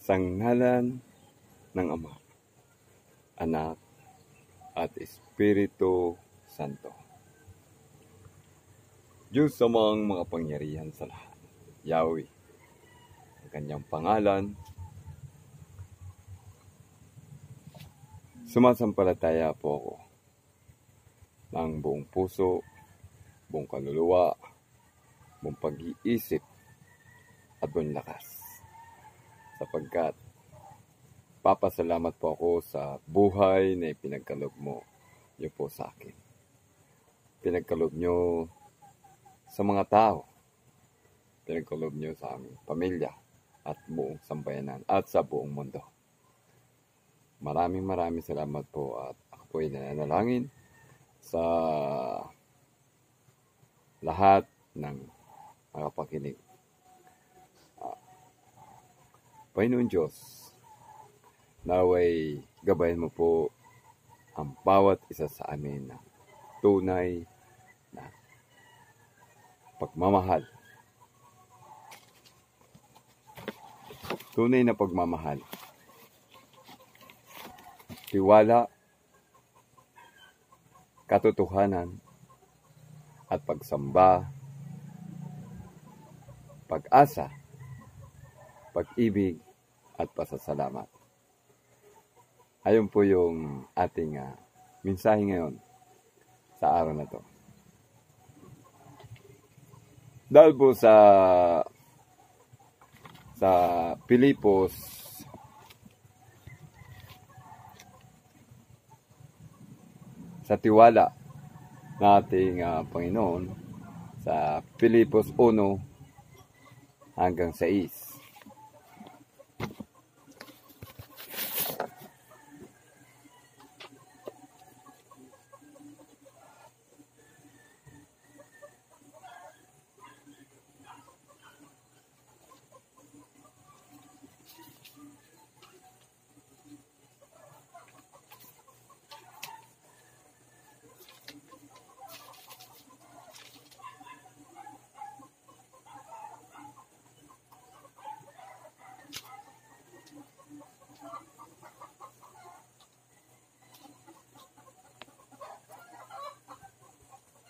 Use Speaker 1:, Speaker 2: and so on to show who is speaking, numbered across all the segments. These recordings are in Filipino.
Speaker 1: Sa ngalan ng Ama, Anak, at Espiritu Santo. Diyos amang makapangyarihan sa lahat. Yahweh, ang kanyang pangalan. Sumasampalataya po ako ng buong puso, buong kaluluwa, buong pag-iisip, at buong lakas. Sapagkat papasalamat po ako sa buhay na ipinagkaloob mo niyo po sa akin. Pinagkaloob niyo sa mga tao. Pinagkaloob niyo sa aming pamilya at buong sambayanan at sa buong mundo. Maraming salamat po at ako po ay nananalangin sa lahat ng makapakinig. Panginoon Diyos, naway gabayan mo po ang bawat isa sa amin ng tunay na pagmamahal. Tunay na pagmamahal. Tiwala, katotohanan, at pagsamba, pag-asa, pag-ibig, at pasasalamat. Ayun po yung ating mensahe ngayon sa araw na to. Dahil po sa Pilipos sa tiwala ng ating Panginoon sa Pilipos 1 hanggang 6.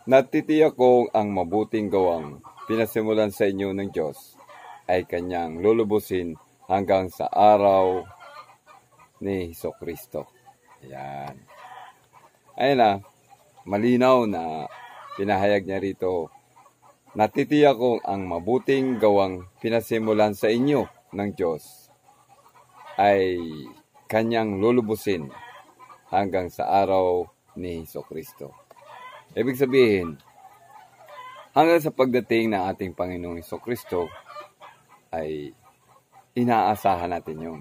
Speaker 1: Natitiyak kong ang mabuting gawang pinasimulan sa inyo ng Diyos ay kanyang lulubusin hanggang sa araw ni Hesukristo. Ayan. Ayan na, malinaw na pinahayag niya rito. Natitiyak kong ang mabuting gawang pinasimulan sa inyo ng Diyos ay kanyang lulubusin hanggang sa araw ni Hesukristo. Ibig sabihin, hanggang sa pagdating ng ating Panginoong Hesukristo ay inaasahan natin yun.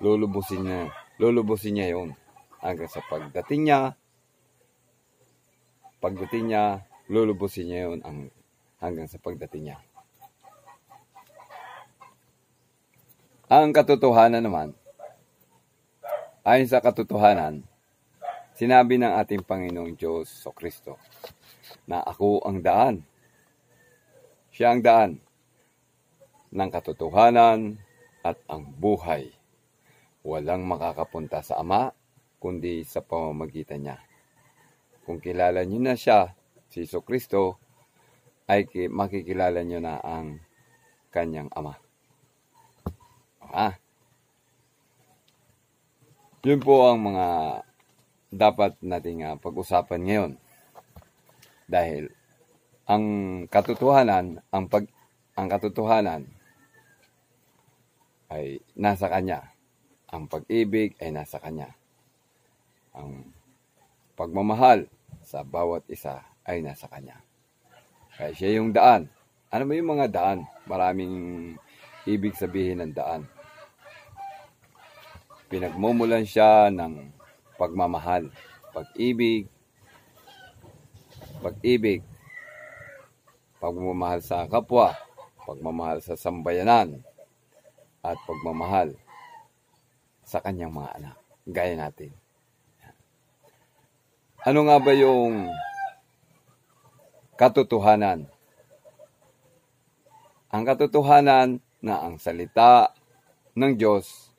Speaker 1: Lulubusin niya yun. Hanggang sa pagdating niya, lulubusin niya yun hanggang sa pagdating niya. Ang katotohanan naman, ayon sa katotohanan, sinabi ng ating Panginoong Diyos Kristo na ako ang daan. Siya ang daan ng katotohanan at ang buhay. Walang makakapunta sa Ama kundi sa pamamagitan niya. Kung kilala niyo na siya, si Kristo, ay makikilala niyo na ang kanyang Ama. Yun po ang mga dapat nating pag-usapan ngayon. Dahil ang katotohanan, ang katotohanan ay nasa kanya. Ang pag-ibig ay nasa kanya. Ang pagmamahal sa bawat isa ay nasa kanya. Kaya siya yung daan. Ano ba yung mga daan? Maraming ibig sabihin ng daan. Pinagmumulan siya ng pagmamahal, pag-ibig, pagmamahal sa kapwa, pagmamahal sa sambayanan, at pagmamahal sa kanyang mga anak, gaya natin. Ano nga ba yung katotohanan? Ang katotohanan na ang salita ng Diyos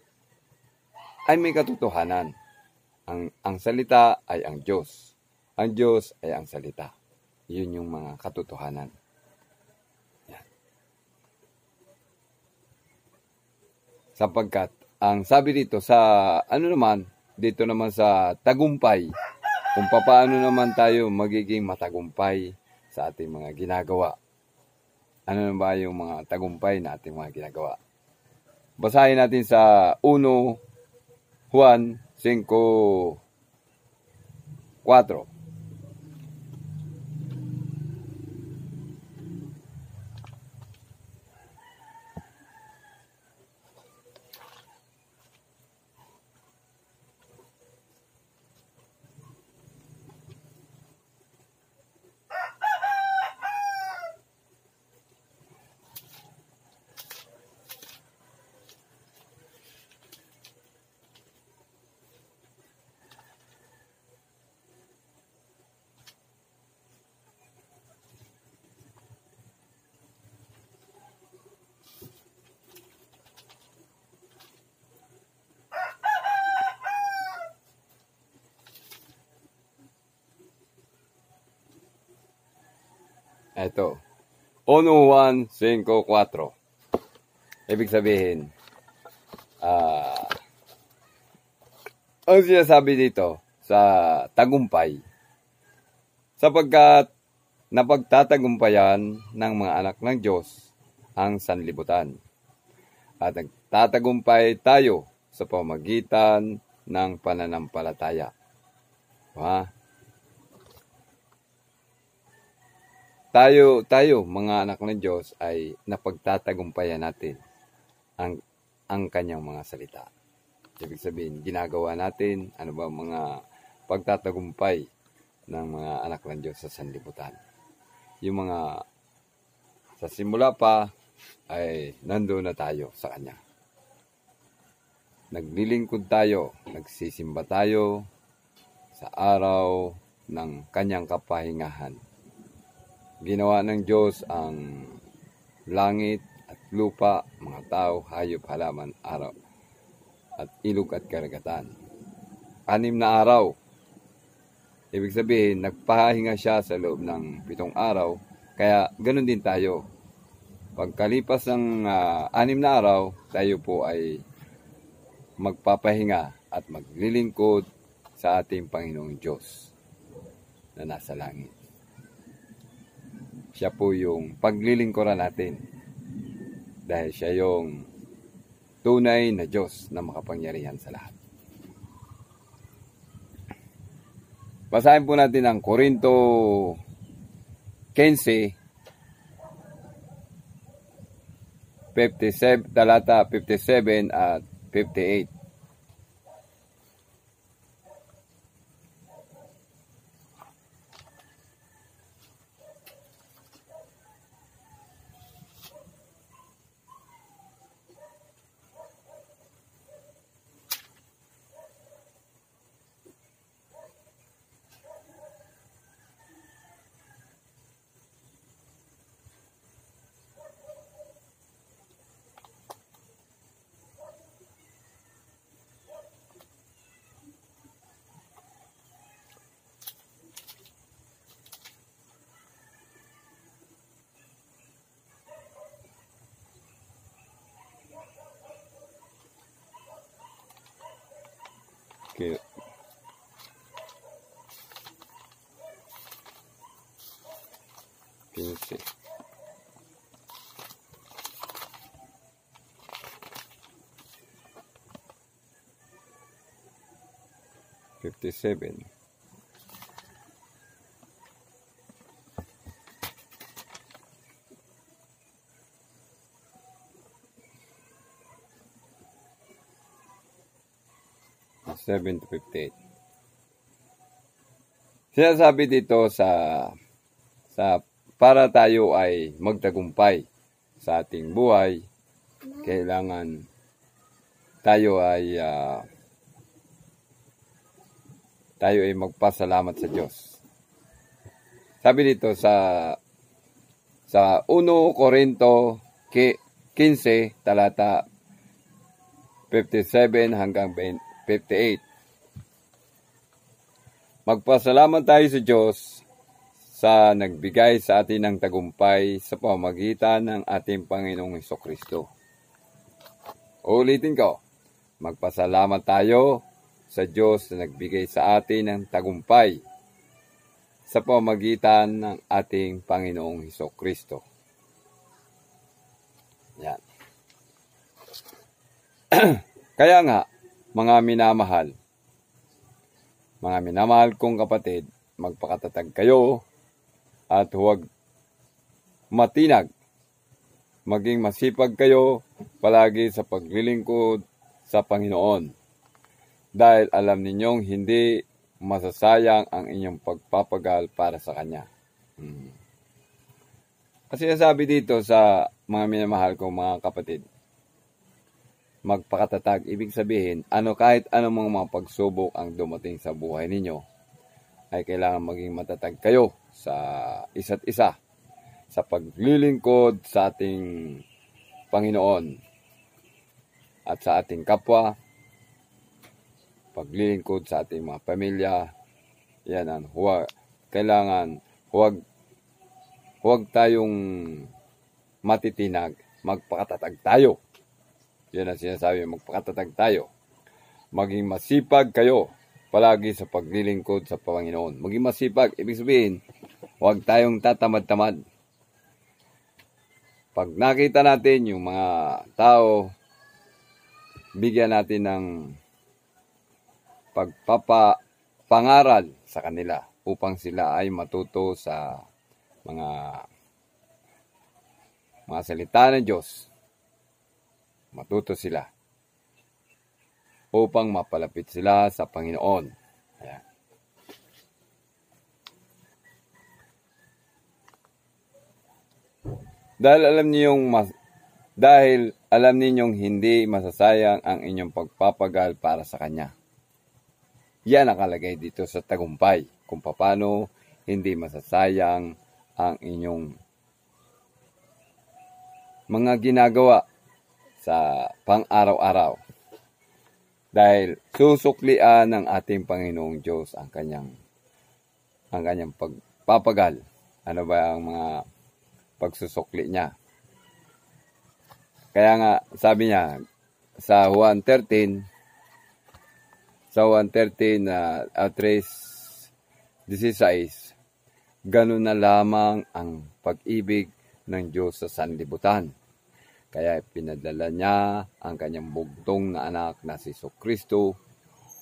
Speaker 1: ay may katotohanan. Ang salita ay ang Diyos. Ang Diyos ay ang salita. Yun yung mga katotohanan. Yan. Sapagkat, ang sabi dito sa, dito naman sa tagumpay, kung paano naman tayo magiging matagumpay sa ating mga ginagawa. Ano na ba yung mga tagumpay na ating mga ginagawa? Basahin natin sa 1 Juan 5:4. Ito. 1 Juan 5:4. Ibig sabihin, ang sinasabi dito sa tagumpay, sapagkat napagtatagumpayan ng mga anak ng Diyos ang sanlibutan. At nagtatagumpay tayo sa pamagitan ng pananampalataya. Tayo, mga anak ng Diyos, ay napagtatagumpayan natin ang kanyang mga salita. Ibig sabihin, ginagawa natin, mga pagtatagumpay ng mga anak ng Diyos sa sanlibutan. Yung mga sa simula pa, ay nandoon na tayo sa Kanya. Naglilingkod tayo, nagsisimba tayo sa araw ng Kanyang kapahingahan. Ginawa ng Diyos ang langit at lupa, mga tao, hayop, halaman, araw, at ilog at karagatan. 6 na araw. Ibig sabihin, nagpahinga siya sa loob ng 7 araw, kaya ganun din tayo. Pagkalipas ng 6 na araw, tayo po ay magpapahinga at maglilingkod sa ating Panginoong Diyos na nasa langit. Siya po yung paglilingkuran natin dahil siya yung tunay na Diyos na makapangyarihan sa lahat. Basahin po natin ang Korinto 15, talata 57 at 58. Okay. Pinsi. $57. $7 to $58. Sinasabi dito sa para tayo ay magtagumpay sa ating buhay, kailangan tayo ay magpasalamat sa Diyos. Sabi dito sa 1 Korinto 15 talata 57 hanggang 58. Magpasalamat tayo sa Diyos sa nagbigay sa atin ng tagumpay sa pamamagitan ng ating Panginoong Hesukristo. Ulitin ko, magpasalamat tayo sa Diyos na nagbigay sa atin ng tagumpay sa pamamagitan ng ating Panginoong Hesukristo. Yan. Kaya nga, mga minamahal kong kapatid, magpakatatag kayo at huwag matinag. Maging masipag kayo palagi sa paglilingkod sa Panginoon. Dahil alam ninyong hindi masasayang ang inyong pagpapagal para sa Kanya. Kasi sabi dito sa mga minamahal kong mga kapatid, magpakatatag, ibig sabihin, kahit anong mga pagsubok ang dumating sa buhay ninyo, ay kailangan maging matatag kayo sa isa't isa, sa paglilingkod sa ating Panginoon at sa ating kapwa, paglilingkod sa ating mga pamilya. Yan, huwag tayong matitinag, magpakatatag tayo. Yan ang sinasabi, magpakatatag tayo. Maging masipag kayo palagi sa paglilingkod sa Panginoon. Maging masipag, ibig sabihin, huwag tayong tatamad-tamad. Pag nakita natin yung mga tao, bigyan natin ng pagpapangaral sa kanila upang sila ay matuto sa mga salita ng Diyos. Matuto sila upang mapalapit sila sa Panginoon. Ayan. Dahil alam ninyong hindi masasayang ang inyong pagpapagal para sa Kanya. Yan nakalagay dito sa tagumpay, kung paano hindi masasayang ang inyong mga ginagawa sa pang-araw-araw. Dahil susuklian ng ating Panginoong Diyos ang kanyang pagpapagal. Ano ba ang mga pagsusukli niya? Kaya nga, sabi niya, sa Juan 13, 3:16, ganun na lamang ang pag-ibig ng Diyos sa sanlibutan. Kaya pinadala niya ang kanyang bugtong na anak na si Jesucristo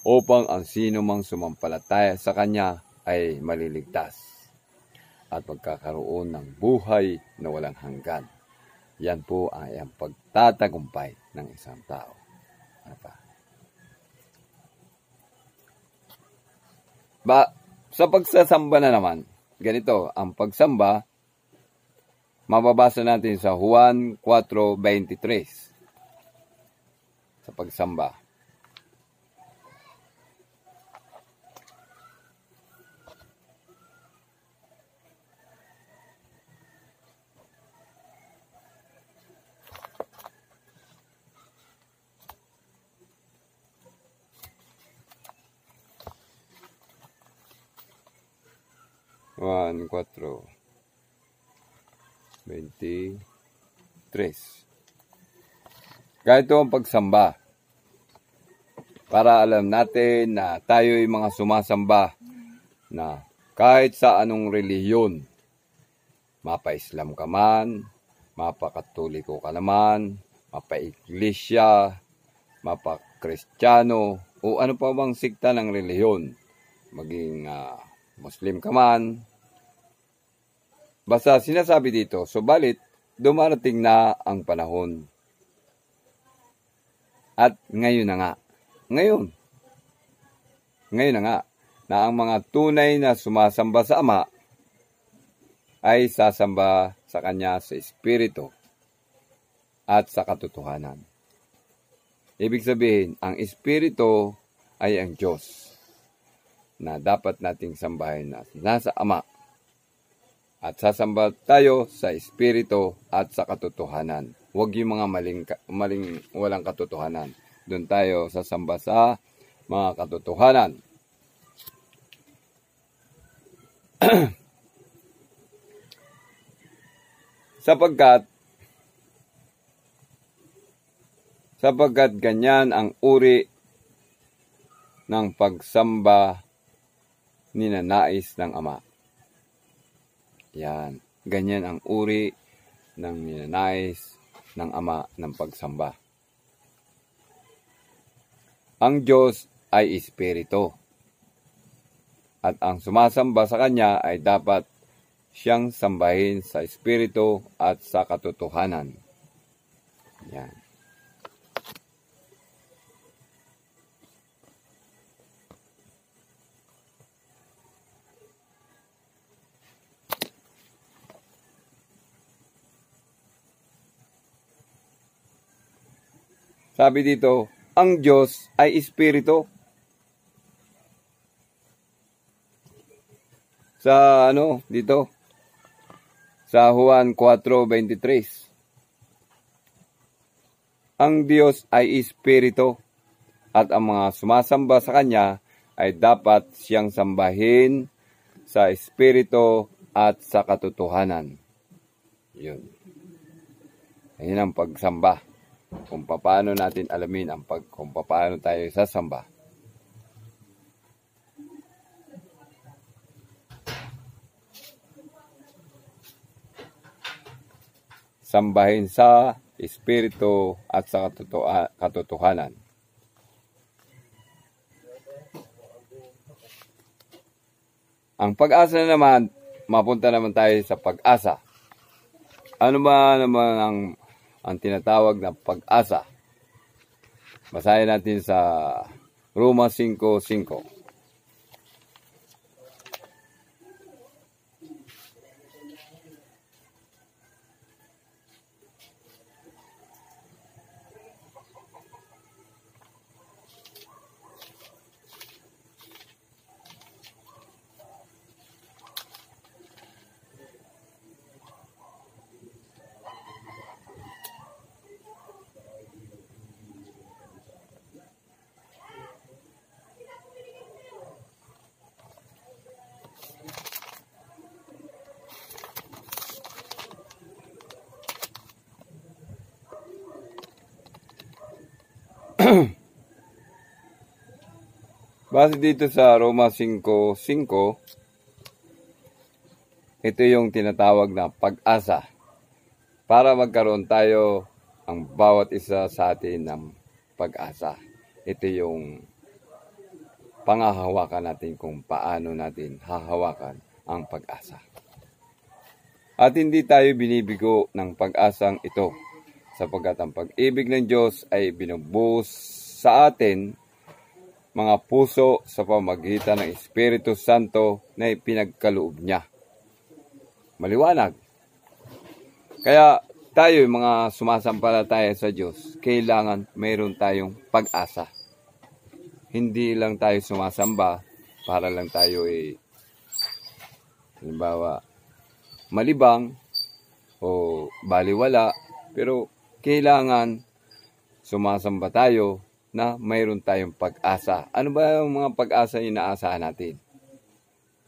Speaker 1: upang ang sino mang sumampalataya sa Kanya ay maliligtas at magkakaroon ng buhay na walang hanggan. Yan po ay ang pagtatagumpay ng isang tao. Ano pa? Sa pagsasamba na naman, ganito, ang pagsamba, mababasa natin sa Juan 4:23. Sa pagsamba. Juan 4:23. Ganito ang pagsamba. Para alam natin na tayo'y mga sumasamba na kahit sa anong relihiyon, mapa-Islam ka man, mapa-Katoliko ka naman, mapa-Iglesia, mapa-Kristiyano, o ano pa bang sikta ng relihiyon, maging Muslim ka man. Basta sinasabi dito, subalit dumarating na ang panahon. At ngayon na nga, ngayon na nga, na ang mga tunay na sumasamba sa Ama ay sasamba sa Kanya sa Espiritu at sa katotohanan. Ibig sabihin, ang Espiritu ay ang Diyos na dapat nating sambahin na nasa Ama. At sasamba tayo sa Espiritu at sa katotohanan. Huwag yung mga maling walang katotohanan. doon tayo sasamba sa mga katotohanan. Sapagkat ganyan ang uri ng pagsamba ninanais ng Ama. Yan. Ganyan ang uri ng ninanais ng Ama ng pagsamba. Ang Diyos ay Espiritu. At ang sumasamba sa Kanya ay dapat siyang sambahin sa Espiritu at sa katotohanan. Yan. Sabi dito, ang Diyos ay Espiritu. Sa dito? Sa Juan 4:23. Ang Diyos ay Espiritu at ang mga sumasamba sa Kanya ay dapat siyang sambahin sa Espiritu at sa katotohanan. Yun. Ayun ang pagsamba. Kung paano natin alamin kung paano tayo sasamba. Sambahin sa Espiritu at sa katotohanan. Ang pag-asa naman, mapunta naman tayo sa pag-asa. Ano ba naman ang tinatawag na pag-asa? Basahin natin sa Roma 5:5. Base dito sa Roma 5:5, ito yung tinatawag na pag-asa. Para magkaroon tayo ang bawat isa sa atin ng pag-asa. Ito yung pangahawakan natin kung paano natin hahawakan ang pag-asa. At hindi tayo binibigo ng pag-asang ito, sapagkat ang pag-ibig ng Diyos ay binubuhos sa atin mga puso sa pamamagitan ng Espiritu Santo na ipinagkaloob niya. Maliwanag. Kaya tayo, mga sumasampalataya sa Diyos, kailangan mayroon tayong pag-asa. Hindi lang tayo sumasamba para lang tayo halimbawa, malibang o baliwala, pero kailangan sumasamba tayo na mayroon tayong pag-asa. Ano ba yung mga pag-asa yung inaasahan natin?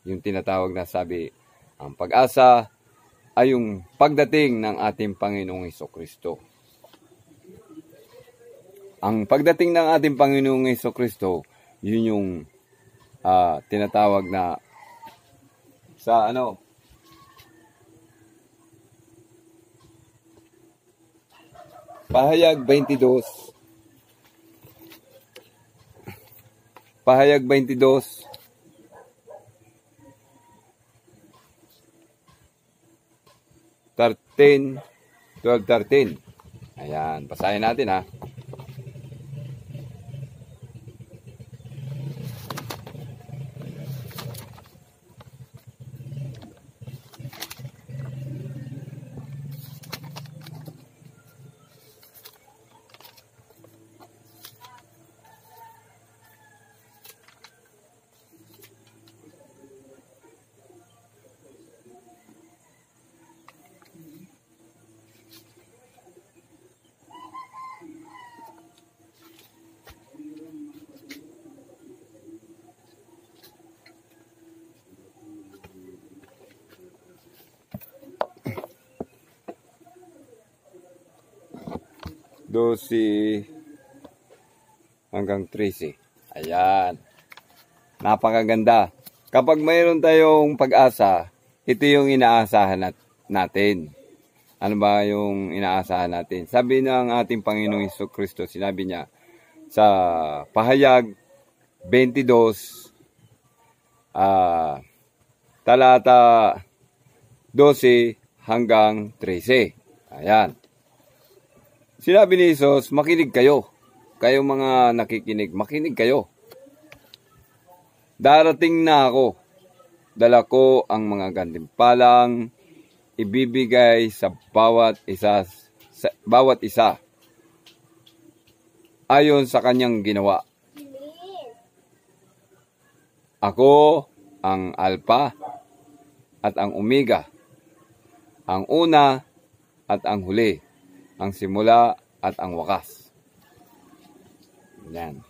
Speaker 1: Yung tinatawag na sabi, ang pag-asa ay yung pagdating ng ating Panginoong Hesukristo. Ang pagdating ng ating Panginoong Hesukristo, yun yung tinatawag na sa Pahayag 22. Pahayag 22. 12:13. Ayan, basahin natin ha. 12 hanggang 13. Ayan. Napakaganda. Kapag mayroon tayong pag-asa, ito yung inaasahan natin. Ano ba yung inaasahan natin? Sabi ng ating Panginoong Jesucristo, sinabi niya sa Pahayag 22, talata 12 hanggang 13. Ayan. Sinabi ni Jesus, makinig kayo. Kayong mga nakikinig, makinig kayo. Darating na ako. Dala ko ang mga gantimpalang ibibigay sa bawat isa ayon sa kanyang ginawa. Ako ang Alpha at ang Omega, ang una at ang huli, ang simula at ang wakas. Yan.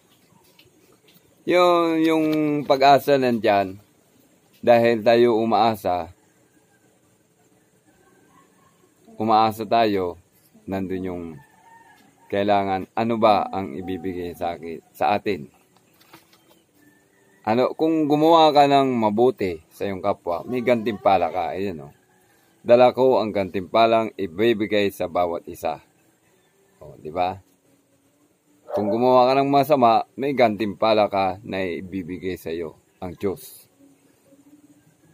Speaker 1: Yung pag-asa nandyan, dahil tayo umaasa tayo, nandun yung kailangan, ano ba ang ibibigay sa atin? Kung gumawa ka ng mabuti sa iyong kapwa, may gantimpala ka. Ayan, dala ko ang gantimpalang ibibigay sa bawat isa. Di ba? Kung gumawa ka ng masama, may gantimpala ka na ibibigay sa iyo, ang Diyos.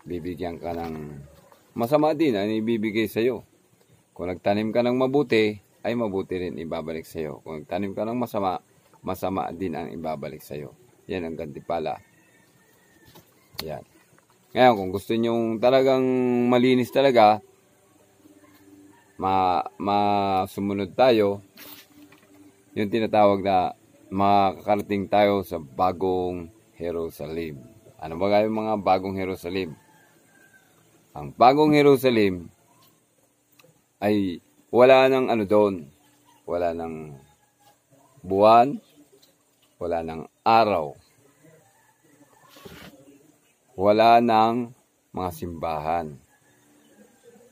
Speaker 1: Bibigyan ka ng masama din ang ibibigay sa iyo. Kung nagtanim ka ng mabuti, ay mabuti rin ibabalik sa iyo. Kung nagtanim ka ng masama, masama din ang ibabalik sa iyo. Yan ang gantimpala. Yan. Ngayon, kung gusto nyo talagang malinis talaga, masumunod tayo, yung tinatawag na makakarating tayo sa bagong Jerusalem. Ano ba yung mga bagong Jerusalem? Ang bagong Jerusalem ay wala nang doon. Wala nang buwan, wala nang araw. Wala nang mga simbahan.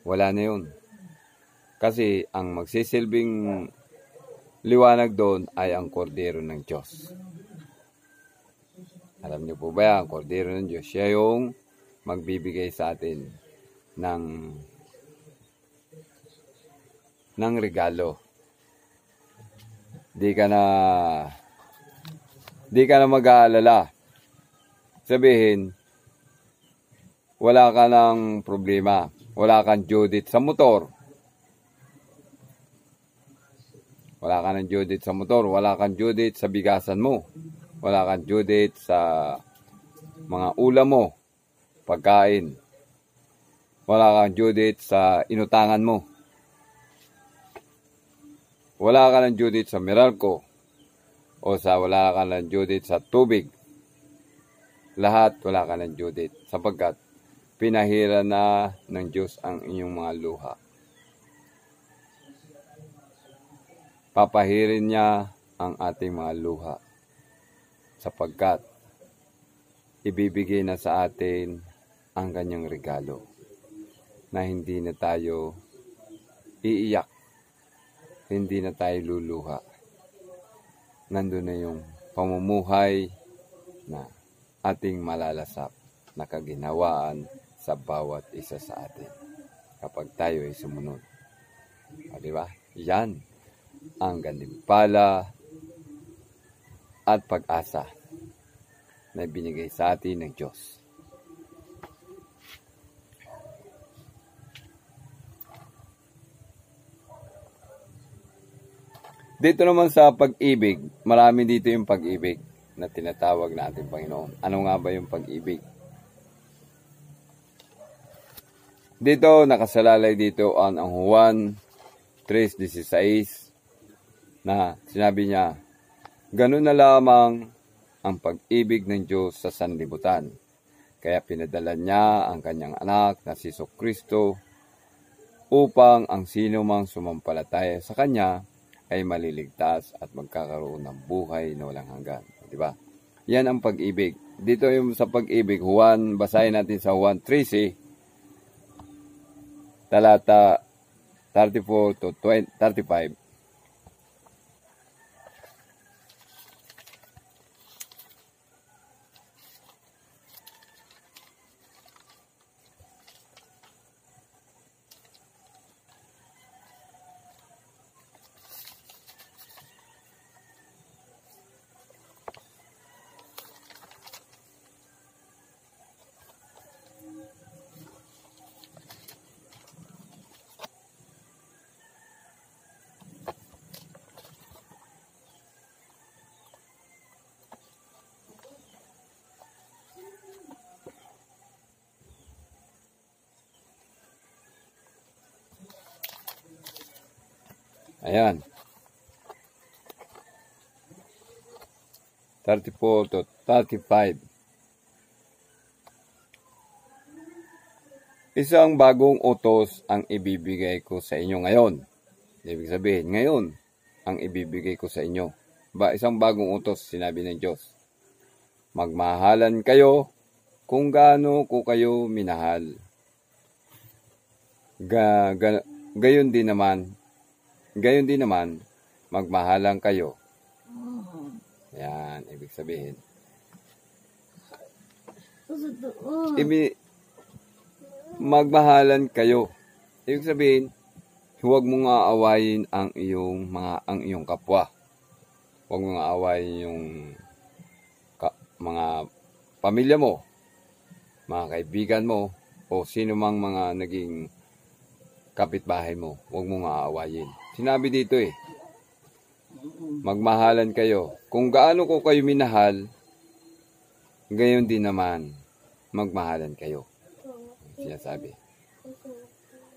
Speaker 1: Wala na yun. Kasi ang magsisilbing liwanag doon ay ang kordero ng Diyos. Alam niyo po ba ang kordero ng Diyos? Siya yung magbibigay sa atin ng regalo. Di ka na mag-aalala. Sabihin, wala ka ng problema. Wala kang Judith sa motor. Wala ka ng Judith sa motor. Wala kang Judith sa bigasan mo. Wala kang Judith sa mga ulam mo. Pagkain. Wala kang Judith sa inutangan mo. Wala ka ng Judith sa Meralco. Wala ka ng Judith sa tubig. Lahat wala ka ng Judith. Sapagkat pinahira na ng Diyos ang inyong mga luha. Papahirin niya ang ating mga luha sapagkat ibibigay na sa atin ang kanyang regalo na hindi na tayo iiyak, hindi na tayo luluha. Nandun na yung pamumuhay na ating malalasap na kaginawaan sa bawat isa sa atin kapag tayo ay sumunod. Diba? Yan ang gantimpala at pag-asa na binigay sa atin ng Diyos. Dito naman sa pag-ibig, marami dito yung pag-ibig na tinatawag natin Panginoon. Ano nga ba yung pag-ibig? Dito, nakasalalay dito ang Juan 3:16 na sinabi niya, ganun na lamang ang pag-ibig ng Diyos sa sanlibutan. Kaya pinadala niya ang kanyang anak na si Jesucristo upang ang sino mang sumampalataya sa kanya ay maliligtas at magkakaroon ng buhay na walang hanggan. Diba? Yan ang pag-ibig. Dito yung sa pag-ibig, Juan, basahin natin sa Juan 13, talata 34 to 35. Ayan. 34 to 35. Isang bagong utos ang ibibigay ko sa inyo ngayon. Ibig sabihin, ngayon ang ibibigay ko sa inyo. Isang bagong utos, sinabi ng Diyos. Magmahalan kayo kung gaano ko kayo minahal. Gayon din naman, magmahalan kayo. Yan, ibig sabihin. Magmahalan kayo. Ibig sabihin, huwag mong aawayin ang iyong kapwa. Huwag mong aawayin yung mga pamilya mo, mga kaibigan mo, o sino mang mga naging kapitbahay mo. Huwag mong aawayin. Sinabi dito magmahalan kayo. Kung gaano ko kayo minahal, gayon din naman, magmahalan kayo. Sinasabi.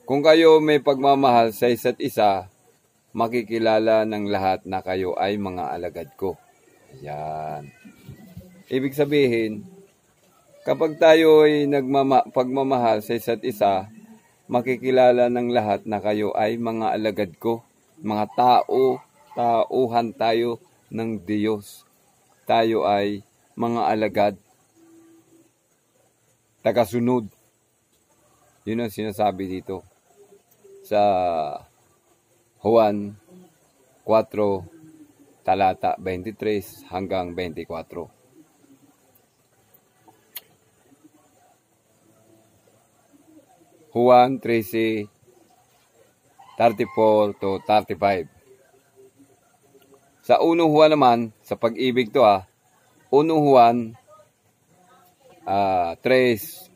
Speaker 1: Kung kayo may pagmamahal sa isa't isa, makikilala ng lahat na kayo ay mga alagad ko. Ayan. Ibig sabihin, kapag tayo ay pagmamahal sa isa't isa, makikilala ng lahat na kayo ay mga alagad ko. Mga tauhan tayo ng Diyos. Tayo ay mga alagad, tagasunod. Yun ang sinasabi dito sa Juan 4, talata 23 hanggang 24. Juan 13, 34 to 35. Sa 1 Juan naman, sa pag-ibig to 1 Juan 3,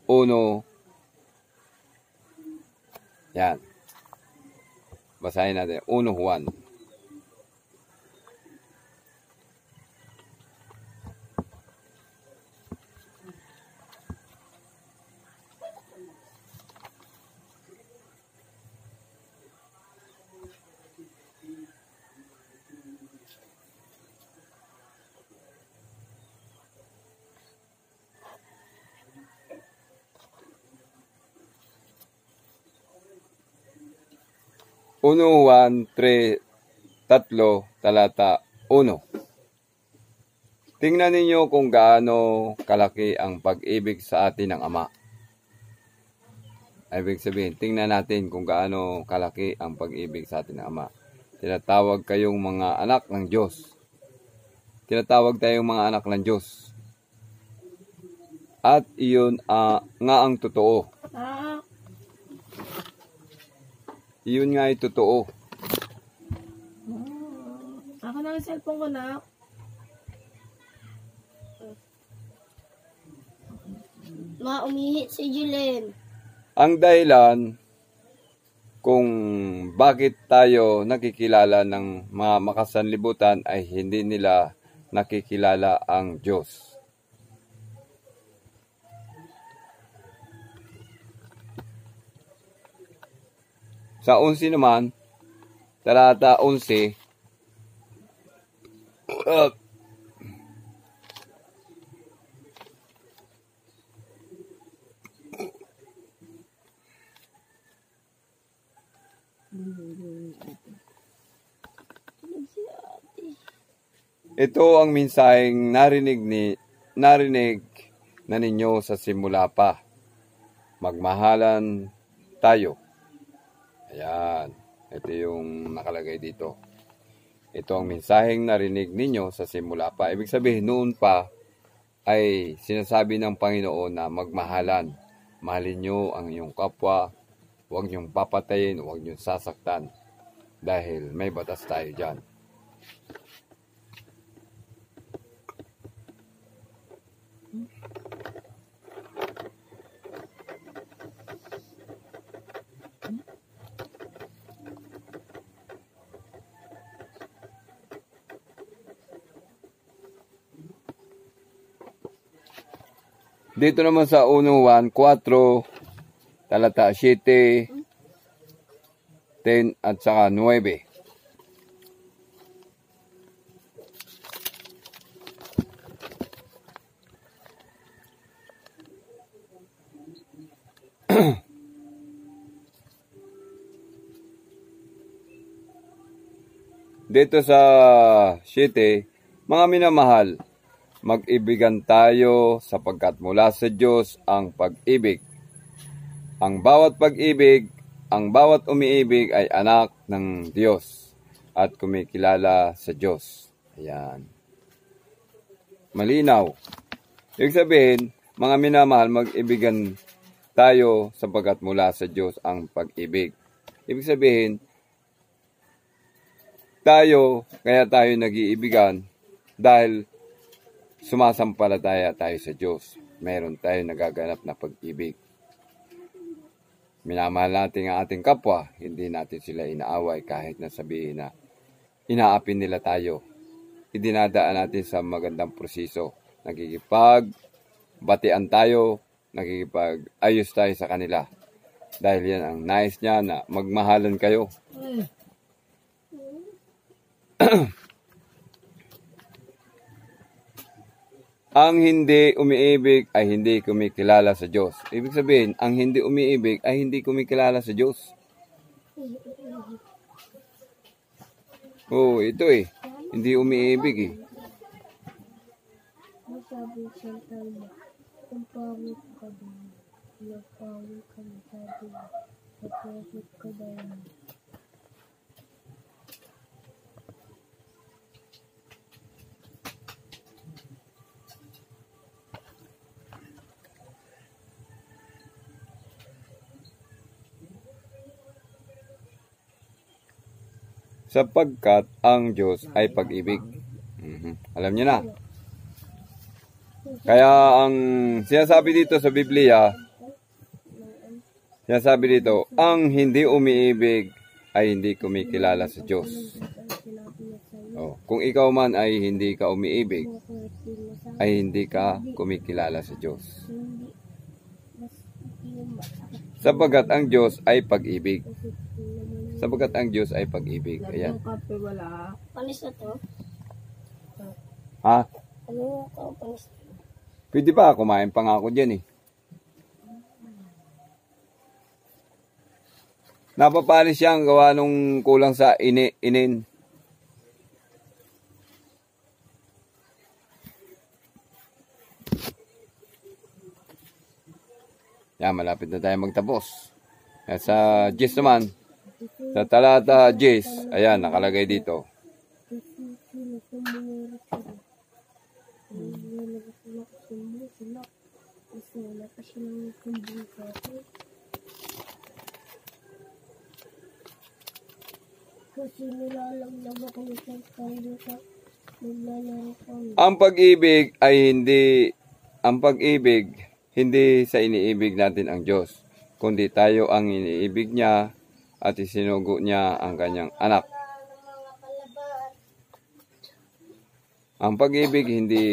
Speaker 1: 1. Yan. Basahin natin. 1 Juan. Juan 3, talata 1. Tingnan ninyo kung gaano kalaki ang pag-ibig sa atin ng Ama. Ibig sabihin, tingnan natin kung gaano kalaki ang pag-ibig sa atin ng Ama. Tinatawag kayong mga anak ng Diyos. Tinatawag tayong mga anak ng Diyos. At iyon nga ang totoo. Iyon nga ay totoo.
Speaker 2: Ako na ang cellphone ko na. Umihi si Julen.
Speaker 1: Ang dahilan kung bakit tayo nakikilala ng mga makasanlibutan ay hindi nila nakikilala ang Diyos. Sa 11 naman, talata 11, ito ang mensaheng narinig na ninyo sa simula pa. Magmahalan tayo. Ayan. Ito yung nakalagay dito. Ito ang mensaheng narinig ninyo sa simula pa. Ibig sabihin, noon pa ay sinasabi ng Panginoon na magmahalan. Mahalin nyo ang iyong kapwa. Huwag niyong papatayin. Huwag niyong sasaktan. Dahil may batas tayo dyan. Dito naman sa 1 Juan 4, talata 7, 10 at saka 9. Dito sa 7, mga minamahal, mag-ibigan tayo sapagkat mula sa Diyos ang pag-ibig. Ang bawat pag-ibig, ang bawat umiibig ay anak ng Diyos at kumikilala sa Diyos. Ayan. Malinaw. Ibig sabihin, mga minamahal, mag-ibigan tayo sapagkat mula sa Diyos ang pag-ibig. Ibig sabihin, kaya tayo nag-iibigan dahil sumasampalataya tayo sa Diyos. Meron tayo nagaganap na pag-ibig. Minamahal natin ang ating kapwa, hindi natin sila inaaway kahit na sabihin na inaapin nila tayo. Idinadaan natin sa magandang proseso. Nagkikipag-batian tayo, nagkikipag-ayos tayo sa kanila. Dahil yan ang nais niya na magmahalan kayo. Ang hindi umiibig ay hindi kumikilala sa Diyos. Ibig sabihin, ang hindi umiibig ay hindi kumikilala sa Diyos. Oh, ito hindi umiibig
Speaker 2: Masabi siya tayo, kung pawit ka din, pawit ka na sabi, pawit ka din.
Speaker 1: Sapagkat ang Diyos ay pag-ibig. Alam niyo na. Kaya ang sinasabi dito sa Biblia, ang hindi umiibig ay hindi kumikilala sa Diyos. Kung ikaw man ay hindi ka umiibig, ay hindi ka kumikilala sa Diyos. Sapagkat ang Diyos ay pag-ibig. Sapagkat ang Diyos ay pag-ibig. Ayan.
Speaker 2: Panis na to?
Speaker 1: Ha?
Speaker 2: Ano to? Panis na to?
Speaker 1: Pwede ba? Kumain pa nga ako dyan Napapanis siya ang gawa nung kulang sa inin. Yan, malapit na tayo magtapos. At sa 10 naman, sa talata 10, ayan, nakalagay dito. Ang pag-ibig hindi sa iniibig natin ang Diyos, kundi tayo ang iniibig niya at isinugo niya ang kanyang anak. Ang pag-ibig hindi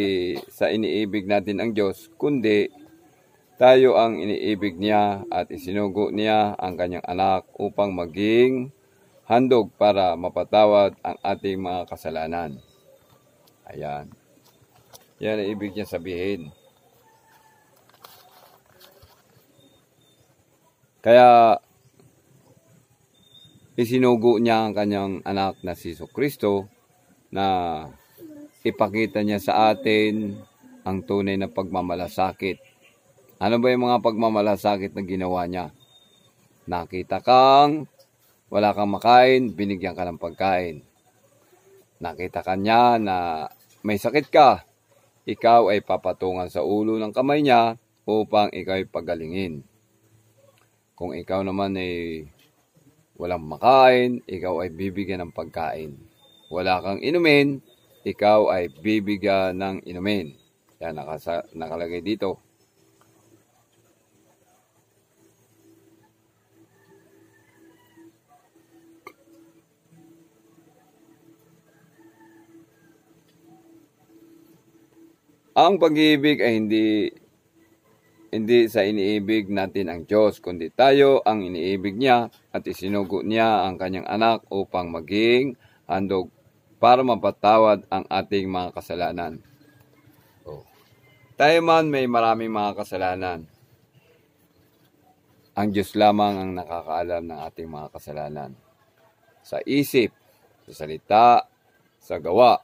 Speaker 1: sa iniibig natin ang Diyos, kundi tayo ang iniibig niya at isinugo niya ang kanyang anak upang maging handog para mapatawad ang ating mga kasalanan. Ayan. Yan ang ibig niya sabihin. Kaya isinugo niya ang kanyang anak na si Jesucristo na ipakita niya sa atin ang tunay na pagmamalasakit. Ano ba yung mga pagmamalasakit na ginawa niya? Nakita kang wala kang makain, binigyan ka ng pagkain. Nakita ka niya na may sakit ka, ikaw ay papatungan sa ulo ng kamay niya upang ikaw ay pagalingin. Kung ikaw naman ay walang makain, ikaw ay bibigyan ng pagkain. Wala kang inumin, ikaw ay bibigyan ng inumin. Yan, nakalagay dito. Ang pag-ibig ay hindi sa iniibig natin ang Diyos, kundi tayo ang iniibig niya at isinugo niya ang kanyang anak upang maging handog para mapatawad ang ating mga kasalanan. Tayo man may maraming mga kasalanan. Ang Diyos lamang ang nakakaalam ng ating mga kasalanan. Sa isip, sa salita, sa gawa,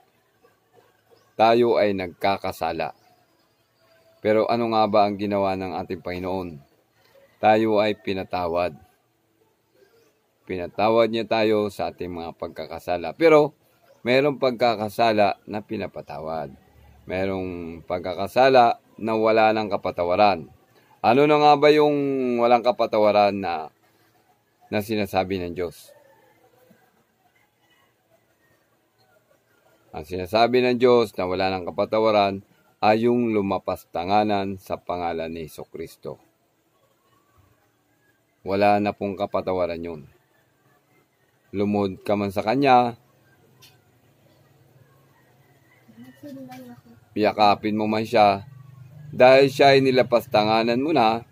Speaker 1: tayo ay nagkakasala. Pero ano nga ba ang ginawa ng ating Panginoon? Tayo ay pinatawad. Pinatawad niya tayo sa ating mga pagkakasala. Pero mayroong pagkakasala na pinapatawad. Mayroong pagkakasala na wala ng kapatawaran. Ano na nga ba yung walang kapatawaran na sinasabi ng Diyos? Ang sinasabi ng Diyos na wala ng kapatawaran ay yung lumapastanganan sa pangalan ni Jesucristo. Wala na pong kapatawaran yun. Lumuhod ka man sa Kanya, yakapin mo man siya, dahil siya ay nilapastanganan mo na,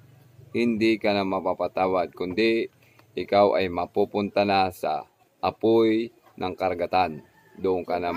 Speaker 1: hindi ka na mapapatawad, kundi ikaw ay mapupunta na sa apoy ng karagatan. Doon ka na